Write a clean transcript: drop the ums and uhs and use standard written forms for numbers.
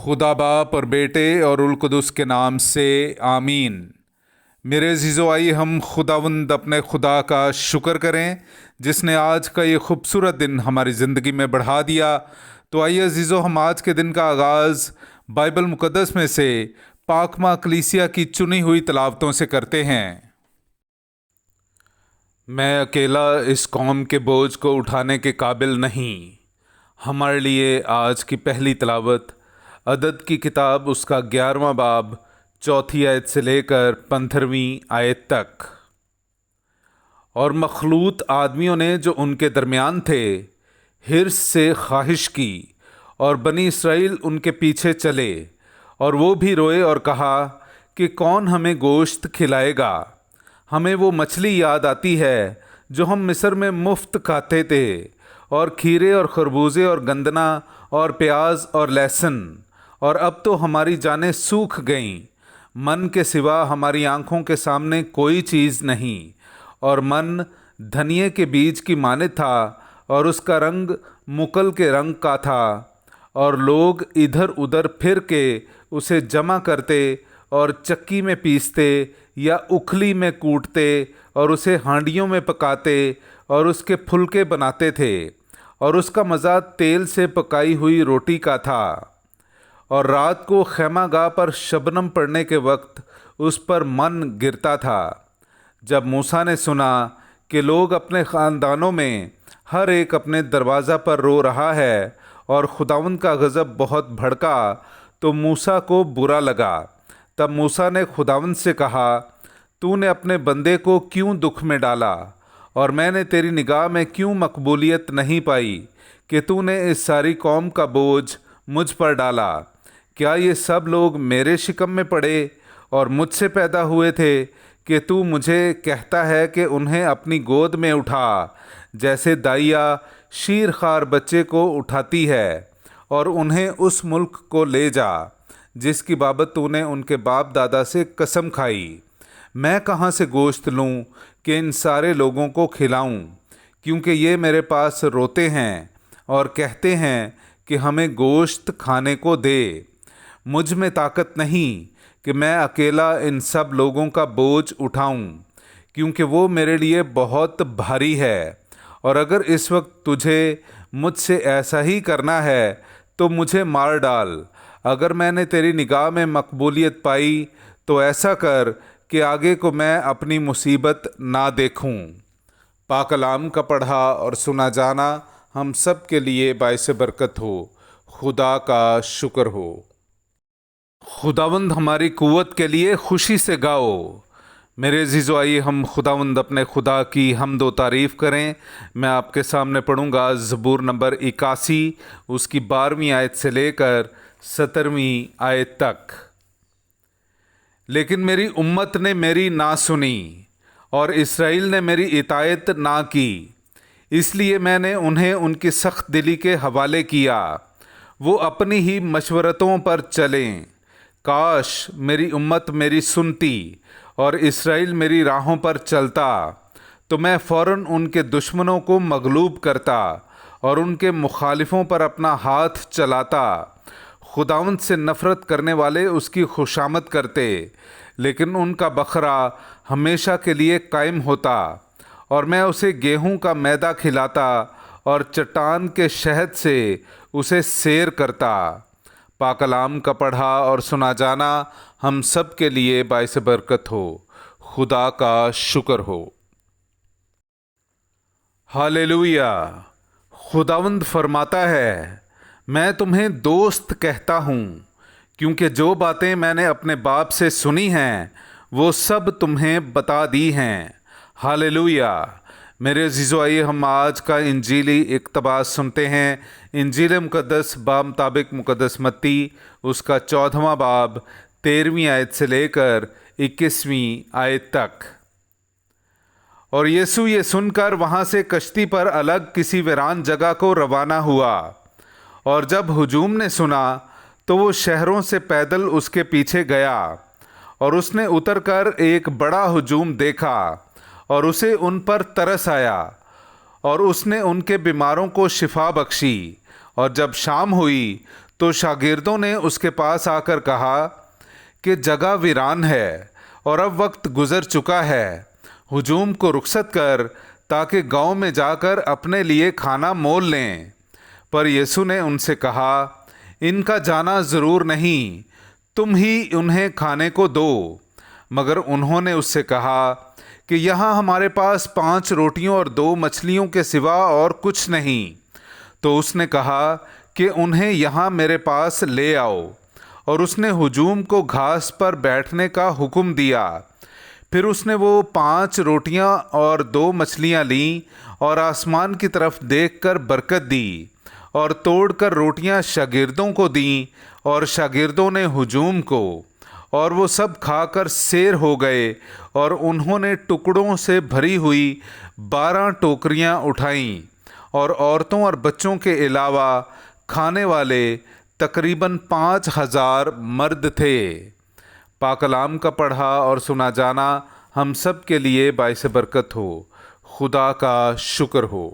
خدا باپ اور بیٹے اور روح القدس کے نام سے آمین۔ میرے عزیزو، آئیے ہم خداوند اپنے خدا کا شکر کریں جس نے آج کا یہ خوبصورت دن ہماری زندگی میں بڑھا دیا۔ تو آئیے عزیزو، ہم آج کے دن کا آغاز بائبل مقدس میں سے پاک ماں کلیسیا کی چنی ہوئی تلاوتوں سے کرتے ہیں۔ میں اکیلا اس قوم کے بوجھ کو اٹھانے کے قابل نہیں۔ ہمارے لیے آج کی پہلی تلاوت عدد کی کتاب اس کا 11واں باب 4 آیت سے لے کر 15 آیت تک۔ اور مخلوط آدمیوں نے جو ان کے درمیان تھے حرص سے خواہش کی، اور بنی اسرائیل ان کے پیچھے چلے، اور وہ بھی روئے اور کہا کہ کون ہمیں گوشت کھلائے گا؟ ہمیں وہ مچھلی یاد آتی ہے جو ہم مصر میں مفت کھاتے تھے، اور کھیرے اور خربوزے اور گندنا اور پیاز اور لہسن، اور اب تو ہماری جانیں سوکھ گئیں۔ من کے سوا ہماری آنکھوں کے سامنے کوئی چیز نہیں، اور من دھنیے کے بیج کی مانند تھا، اور اس کا رنگ مکل کے رنگ کا تھا، اور لوگ ادھر ادھر پھر کے اسے جمع کرتے اور چکی میں پیستے یا اکھلی میں کوٹتے اور اسے ہانڈیوں میں پکاتے اور اس کے پھلکے بناتے تھے، اور اس کا مزہ تیل سے پکائی ہوئی روٹی کا تھا۔ اور رات کو خیمہ گاہ پر شبنم پڑنے کے وقت اس پر من گرتا تھا۔ جب موسیٰ نے سنا کہ لوگ اپنے خاندانوں میں ہر ایک اپنے دروازہ پر رو رہا ہے اور خداوند کا غضب بہت بھڑکا، تو موسیٰ کو برا لگا۔ تب موسیٰ نے خداوند سے کہا، تو نے اپنے بندے کو کیوں دکھ میں ڈالا، اور میں نے تیری نگاہ میں کیوں مقبولیت نہیں پائی کہ تو نے اس ساری قوم کا بوجھ مجھ پر ڈالا؟ کیا یہ سب لوگ میرے شکم میں پڑے اور مجھ سے پیدا ہوئے تھے کہ تو مجھے کہتا ہے کہ انہیں اپنی گود میں اٹھا، جیسے دائیا شیر خوار بچے کو اٹھاتی ہے، اور انہیں اس ملک کو لے جا جس کی بابت تو نے ان کے باپ دادا سے قسم کھائی؟ میں کہاں سے گوشت لوں کہ ان سارے لوگوں کو کھلاؤں؟ کیونکہ یہ میرے پاس روتے ہیں اور کہتے ہیں کہ ہمیں گوشت کھانے کو دے۔ مجھ میں طاقت نہیں کہ میں اکیلا ان سب لوگوں کا بوجھ اٹھاؤں، کیونکہ وہ میرے لیے بہت بھاری ہے۔ اور اگر اس وقت تجھے مجھ سے ایسا ہی کرنا ہے تو مجھے مار ڈال۔ اگر میں نے تیری نگاہ میں مقبولیت پائی تو ایسا کر کہ آگے کو میں اپنی مصیبت نہ دیکھوں۔ پاک کلام کا پڑھا اور سنا جانا ہم سب کے لیے باعث برکت ہو۔ خدا کا شکر ہو۔ خداوند ہماری قوت کے لیے خوشی سے گاؤ۔ میرے عزیزو، آئیے ہم خداوند اپنے خدا کی حمد و تعریف کریں۔ میں آپ کے سامنے پڑھوں گا زبور نمبر 81، اس کی 12ویں آیت سے لے کر 17ویں آیت تک۔ لیکن میری امت نے میری نہ سنی، اور اسرائیل نے میری اطاعت نہ کی، اس لیے میں نے انہیں ان کی سخت دلی کے حوالے کیا، وہ اپنی ہی مشورتوں پر چلیں۔ کاش میری امت میری سنتی اور اسرائیل میری راہوں پر چلتا، تو میں فوراً ان کے دشمنوں کو مغلوب کرتا اور ان کے مخالفوں پر اپنا ہاتھ چلاتا۔ خداوند سے نفرت کرنے والے اس کی خوشامد کرتے، لیکن ان کا بکھرا ہمیشہ کے لیے قائم ہوتا، اور میں اسے گیہوں کا میدہ کھلاتا اور چٹان کے شہد سے اسے سیر کرتا۔ پاک کلام کا پڑھا اور سنا جانا ہم سب کے لیے باعث برکت ہو۔ خدا کا شکر ہو۔ ہاللویا۔ خداوند فرماتا ہے، میں تمہیں دوست کہتا ہوں، کیونکہ جو باتیں میں نے اپنے باپ سے سنی ہیں وہ سب تمہیں بتا دی ہیں۔ ہاللویا۔ میرے عزیزو، آئیے ہم آج کا انجیلی اقتباس سنتے ہیں۔ انجیل مقدس بمطابق مقدس متی، اس کا 14واں باب 13ویں آیت سے لے کر 21ویں آیت تک۔ اور یسوع یہ سن کر وہاں سے کشتی پر الگ کسی ویران جگہ کو روانہ ہوا، اور جب ہجوم نے سنا تو وہ شہروں سے پیدل اس کے پیچھے گیا، اور اس نے اتر کر ایک بڑا ہجوم دیکھا اور اسے ان پر ترس آیا، اور اس نے ان کے بیماروں کو شفا بخشی۔ اور جب شام ہوئی تو شاگردوں نے اس کے پاس آ کر کہا کہ جگہ ویران ہے اور اب وقت گزر چکا ہے، ہجوم کو رخصت کر تاکہ گاؤں میں جا کر اپنے لیے کھانا مول لیں۔ پر یسوع نے ان سے کہا، ان کا جانا ضرور نہیں، تم ہی انہیں کھانے کو دو۔ مگر انہوں نے اس سے کہا کہ یہاں ہمارے پاس 5 روٹیوں اور 2 مچھلیوں کے سوا اور کچھ نہیں۔ تو اس نے کہا کہ انہیں یہاں میرے پاس لے آؤ، اور اس نے ہجوم کو گھاس پر بیٹھنے کا حکم دیا۔ پھر اس نے وہ 5 روٹیاں اور 2 مچھلیاں لیں اور آسمان کی طرف دیکھ کر برکت دی، اور توڑ کر روٹیاں شاگردوں کو دیں اور شاگردوں نے ہجوم کو، اور وہ سب کھا کر سیر ہو گئے، اور انہوں نے ٹکڑوں سے بھری ہوئی 12 ٹوکریاں اٹھائیں، اور عورتوں اور بچوں کے علاوہ کھانے والے تقریباً 5000 مرد تھے۔ پاک کلام کا پڑھا اور سنا جانا ہم سب کے لیے باعث برکت ہو۔ خدا کا شکر ہو۔